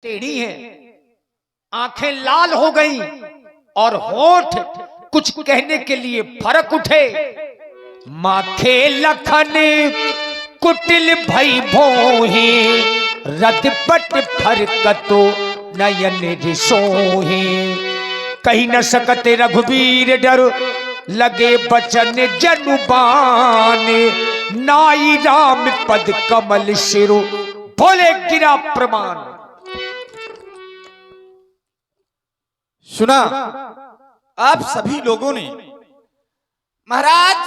टेढ़ी हैं, आंखें लाल हो गई और होठ कुछ कहने के लिए फरक उठे। माथे लखन कुटिल भई भोहे, रदपट फरकतो नयन रिसोहे। कही न सकते रघुवीर डर, लगे बचन जनुबान। नाई राम पद कमल सिरु, बोले गिरा प्रमाण। सुना आप सभी लोगों ने महाराज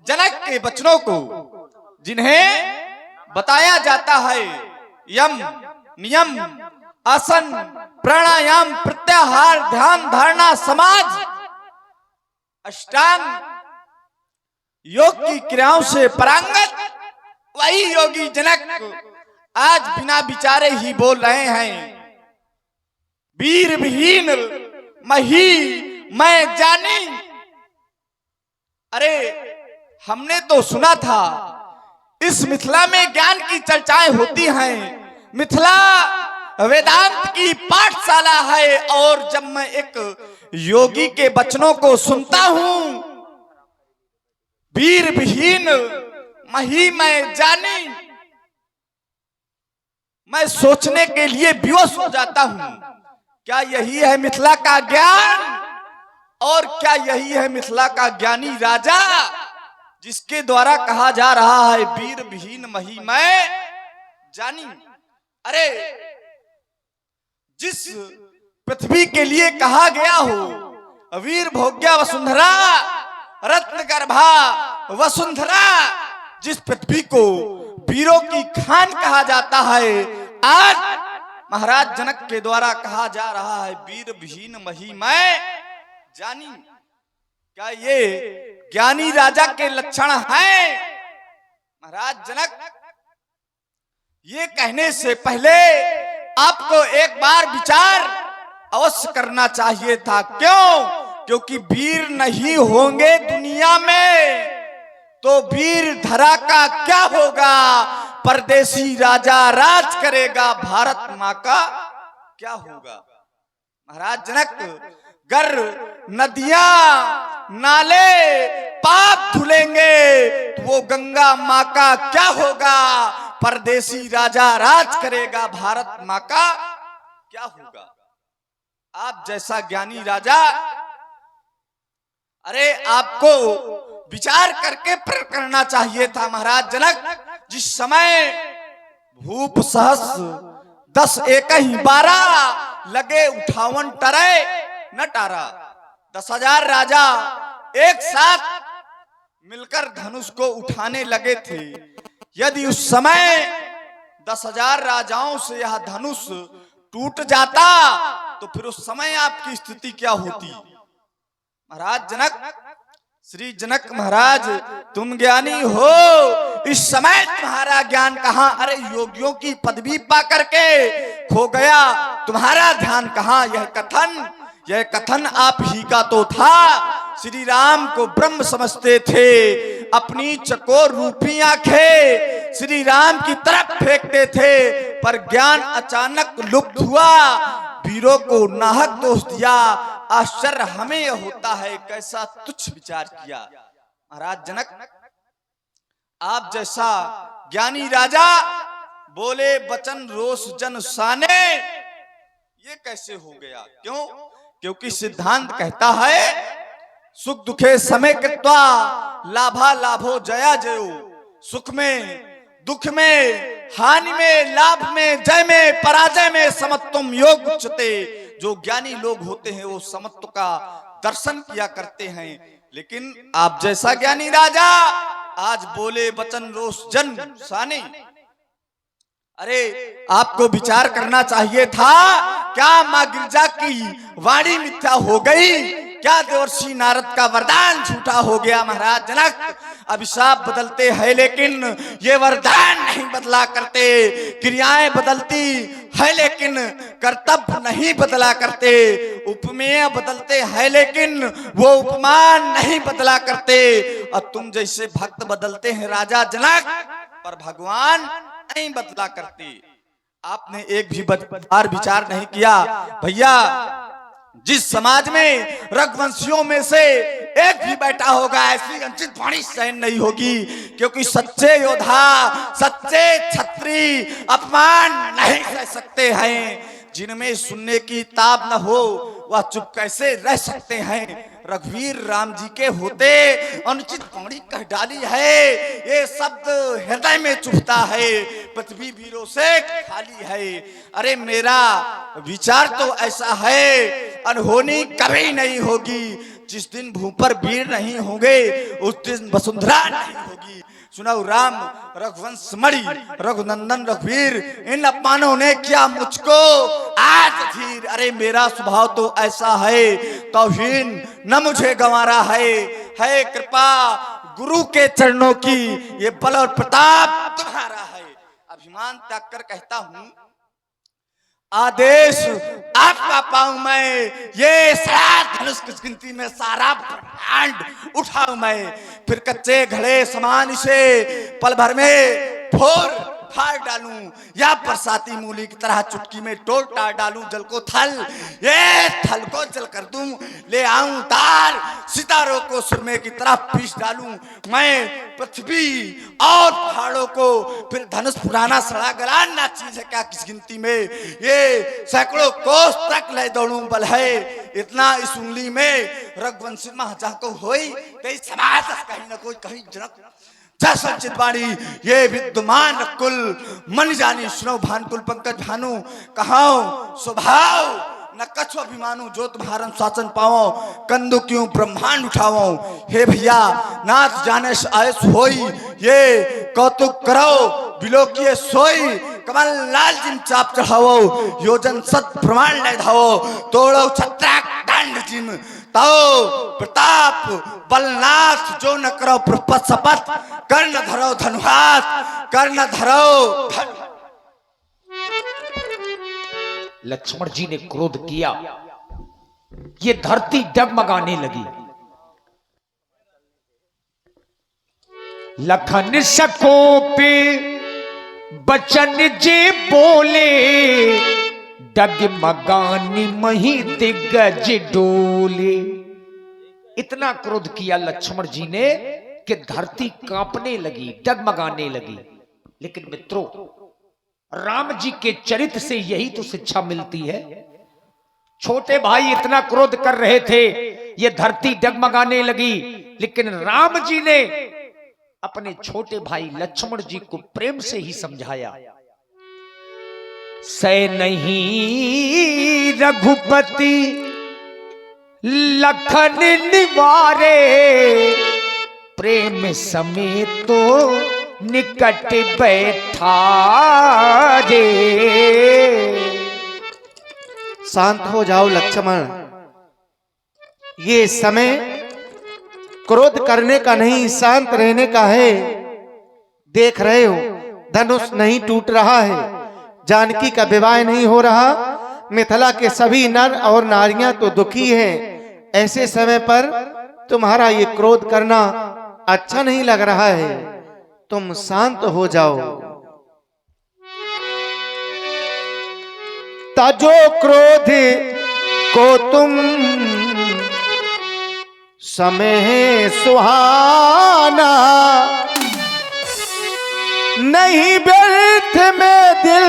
जनक के वचनों को, जिन्हें बताया जाता है यम नियम आसन प्राणायाम प्रत्याहार ध्यान धारणा समाज अष्टांग योग की क्रियाओं से परांगत, वही योगी जनक आज बिना विचारे ही बोल रहे हैं। वीर विहीन मही मैं जानी। अरे हमने तो सुना था इस मिथिला में ज्ञान की चर्चाएं होती हैं, मिथिला वेदांत की पाठशाला है। और जब मैं एक योगी के वचनों को सुनता हूं, वीर विहीन मही मैं जानी, मैं सोचने के लिए विवश हो जाता हूं, क्या यही है मिथिला का ज्ञान? और क्या यही है मिथिला का ज्ञानी राजा, जिसके द्वारा कहा जा रहा है वीर विहीन मही मैं जानी? अरे जिस पृथ्वी के लिए कहा गया हो वीर भोग्या वसुंधरा रत्न गर्भा वसुंधरा, जिस पृथ्वी को वीरों की खान कहा जाता है, आज महाराज जनक के द्वारा कहा जा रहा है वीर विहीन मही मैं जानी। क्या ये ज्ञानी राजा के लक्षण हैं? महाराज जनक, ये कहने से पहले आपको एक बार विचार अवश्य करना चाहिए था। क्यों? क्योंकि वीर नहीं होंगे दुनिया में तो वीर धरा का क्या होगा? परदेसी राजा राज करेगा, भारत माँ का क्या होगा? महाराज जनक, गर नदियां नाले पाप धुलेंगे तो वो गंगा माँ का क्या होगा? परदेसी राजा राज करेगा, भारत माँ का क्या होगा? आप जैसा ज्ञानी राजा, अरे आपको विचार करके प्रकट करना चाहिए था। महाराज जनक, जिस समय भूप सहस 10 एक ही 12 लगे 58 टरे न टारा। 10,000 राजा एक साथ मिलकर धनुष को उठाने लगे थे। यदि उस समय 10,000 राजाओं से यह धनुष टूट जाता तो फिर उस समय आपकी स्थिति क्या होती? महाराज जनक, श्री जनक महाराज, तुम ज्ञानी हो, इस समय तुम्हारा ज्ञान कहां? अरे योगियों की पदवी पा करके खो गया, तुम्हारा ध्यान कहां? यह कथन आप ही का तो था। श्री राम को ब्रह्म समझते थे, अपनी चकोर रूपी आंखें श्री राम की तरफ फेंकते थे, पर ज्ञान अचानक लुप्त हुआ, वीरों को नाहक दोष दिया। आश्चर्य हमें यह होता है, कैसा तुच्छ विचार किया। महाराज जनक, आप जैसा ज्ञानी राजा बोले वचन रोष जन साने, ये कैसे हो गया? क्यों? क्योंकि सिद्धांत कहता है सुख दुखे समय कृत्वा लाभा लाभो जया जयो। सुख में दुख में हानि में लाभ में जय में पराजय में समत्वम योग उच्यते। जो ज्ञानी लोग होते हैं वो समत्व का दर्शन किया करते हैं। लेकिन आप जैसा ज्ञानी राजा आज बोले वचन रोष जन साने। अरे आपको विचार करना चाहिए था, क्या मां गिरजा की वाणी मिथ्या हो गई? क्या देवर्षि नारद का वरदान झूठा हो गया? महाराज जनक, अभिशाप बदलते हैं लेकिन ये वरदान नहीं बदला करते। क्रियाएं बदलती है लेकिन कर्तव्य नहीं बदला करते। उपमेय बदलते हैं लेकिन वो उपमान नहीं बदला करते। और तुम जैसे भक्त बदलते हैं राजा जनक, पर भगवान नहीं बदला करते। आपने एक भी बार विचार नहीं किया भैया, जिस समाज में रघुवंशियों में से एक भी बैठा होगा ऐसी अनुचित वाणी सहन नहीं होगी, क्योंकि सच्चे योद्धा, सच्चे छत्री अपमान नहीं सह सकते हैं। जिनमें सुनने की ताब न हो वह चुप कैसे रह सकते हैं। रघुवीर राम जी के होते अनुचित वाणी कह डाली है, ये शब्द हृदय में चुभता है, पृथ्वी वीरों से खाली है। अरे मेरा विचार तो ऐसा है, अनहोनी कभी नहीं होगी। जिस दिन भू पर वीर नहीं होंगे उस दिन वसुंधरा नहीं होगी। सुनाओ राम रघुवंश मणि रघुनंदन रघुवीर, इन अपमानों ने किया मुझको आज धीर। अरे मेरा स्वभाव तो ऐसा है, तौहीन न मुझे गंवारा है कृपा गुरु के चरणों की, ये बल और प्रताप तुम्हारा है। अभिमान त्याग कर कहता हूं, आदेश आपका पाऊं मैं, ये सात धनुष की गिनती में सारा ब्रह्मांड उठाऊं मैं। फिर कच्चे घड़े समान से पल भर में फोड़ फाड़ डालूं, या बरसाती मूली की तरह चुटकी में तोड़ टाड़ डालूं जल को थल, ये थल को जल कर दूं, ले आऊं दाल, सितारों को सुरमे की तरह पीस डालूं मैं पृथ्वी और पहाड़ों को। फिर धनुष पुराना सड़ा गलाना चीज है क्या किस गिनती में, ये सैकड़ों कोस तक ले दौड़ूं बल है इतना इस उंगली में। रघुवंशी महाजा को होई कहीं समाज कहीं न कोई कहीं जनक संचित बाणी, ये विद्यमान कुल मन जानी। सुनो भानुकुल पंकज भानु कहाओ स्वभाव न कछु अभिमानु, जो तुम्हारा शासन पाओ कंदु क्यों ब्रह्मांड उठाओ। हे भैया नाथ जाने आयस होई, ये कौतुक करो बिलोकिए सोई। कमल लाल जिन चाप चढ़ाओ, योजन सत प्रमाण ले धाओ, तोड़ो छत्रा दंड जिन ताओ प्रताप बलनाथ। जो न करो प्रपत शपथ, कर्ण धरो धनुहाथ, कर्ण धरो धनु। लक्ष्मण जी ने क्रोध किया, ये धरती डगमगाने लगी। लखन सकोपे बचन जे बोले, डगमगानी मही दिग्गज डोले। इतना क्रोध किया लक्ष्मण जी ने कि धरती कांपने लगी, डगमगाने लगी। लेकिन मित्रों, राम जी के चरित्र से यही तो शिक्षा मिलती है। छोटे भाई इतना क्रोध कर रहे थे, ये धरती डगमगाने लगी, लेकिन राम जी ने अपने छोटे भाई लक्ष्मण जी को प्रेम से ही समझाया। सै नहीं रघुपति लखन निवारे, प्रेम समेत तो निकट बैठा रे। शांत हो जाओ लक्ष्मण, ये समय क्रोध करने का नहीं, शांत रहने का है। देख रहे हो धनुष नहीं टूट रहा है, जानकी का विवाह नहीं हो रहा, मिथिला के सभी नर और नारियां तो दुखी हैं। ऐसे समय पर तुम्हारा ये क्रोध करना अच्छा नहीं लग रहा है, तुम शांत हो जाओ। तजो क्रोध को तुम समय सुहाना, नहीं व्यर्थ में दिल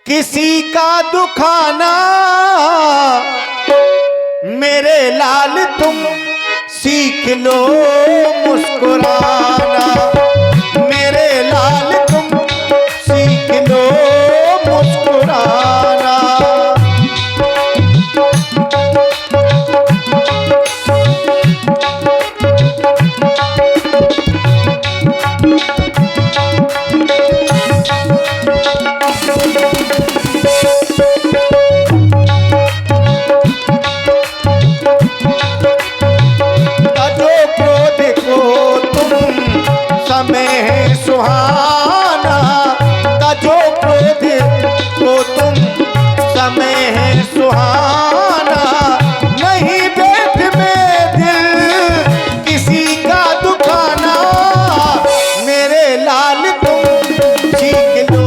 किसी का दुखाना। मेरे लाल तुम सीख लो मुस्कुराना, मेरे लाल तुम सीख लो मुस्कुराना। सुहाना तजो क्रोध को तुम समय है सुहाना, नहीं व्यर्थ में दिल किसी का दुखाना। मेरे लाल तुम सीख लो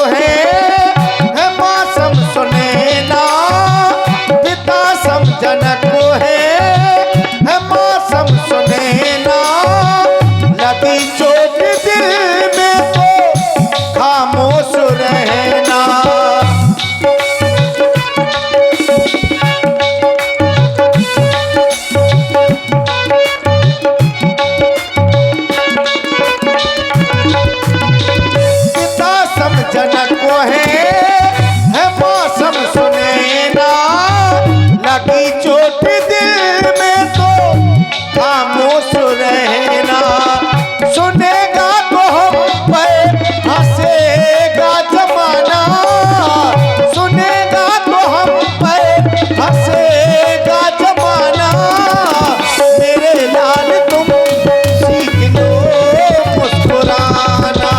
है मौसम सुनैना, पिता सम जनक है मौसम सुनैना। लगी चोट दिल में तो खामोश रहना। जनक को है मौसम सुनैना। लगी चोट दिल में तो खामोश रहना। सुनेगा तो हम पर हंसेगा जमाना। सुनेगा तो हम पर हंसेगा जमाना। मेरे लाल तुम सीख लो मुस्कुराना।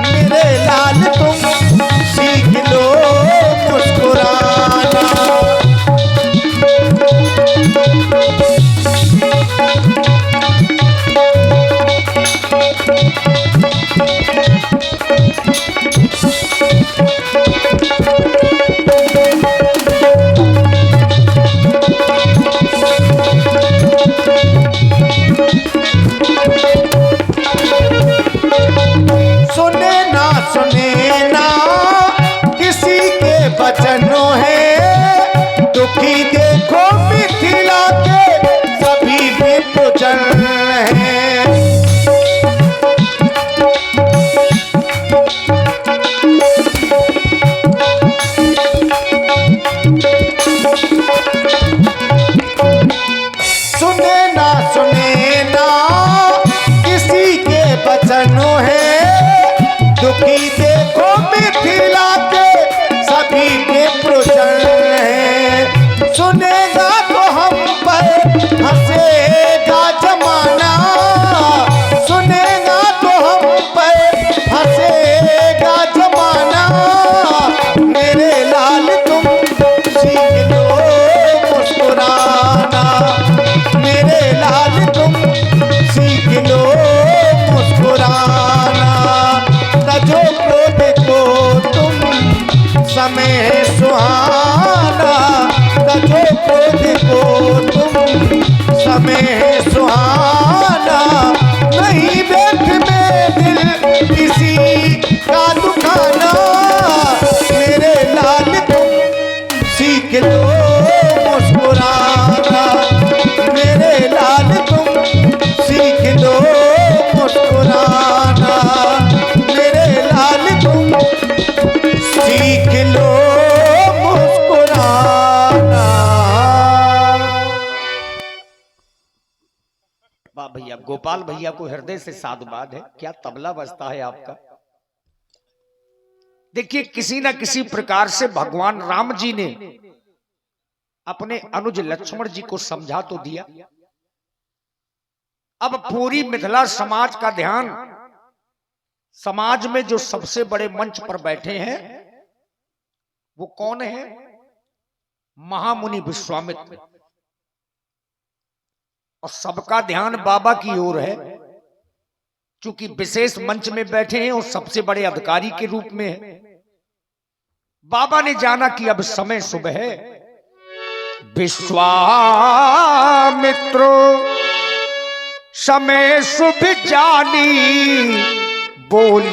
मेरे लाल तुम सीख लो मुस्कुराना। सुने ना सुने ना किसी के बचनों है। दुखी देखो मिथिला के सभी विप्रजन हैं। सुने ना किसी के बचनों है। दुखी देखो मिथिला के सभी विप्रजन हैं। सुनेगा तो हम पर हंसेगा जमाना। सुनेगा तो हम पर हंसेगा जमाना। मेरे लाल तुम सीख लो मुस्कुराना। मेरे लाल तुम सीख लो मुस्कुराना। तजो क्रोध को तुम समय सुहाना। तजो क्रोध को तुम समय सुहाना। नहीं व्यर्थ में दिल किसी का दुखाना। मेरे लाल तुम सीख लो मुस्कुराना। मेरे लाल तुम सीख लो मुस्कुराना। मेरे लाल तुम सीख लो मुस्कुराना। वाह भैया, गोपाल भैया को हृदय से साधुवाद है। क्या तबला बजता है आपका। देखिए, किसी न किसी प्रकार से भगवान राम जी ने अपने अनुज लक्ष्मण जी को समझा तो दिया। अब पूरी मिथिला समाज का ध्यान, समाज में जो सबसे बड़े मंच पर बैठे हैं वो कौन है? महामुनि विश्वामित्र। और सबका ध्यान बाबा की ओर है, क्योंकि विशेष मंच में बैठे हैं और सबसे बड़े अधिकारी के रूप में है। बाबा ने जाना कि अब समय शुभ है। विश्वामित्रो समय शुभ जानी बोले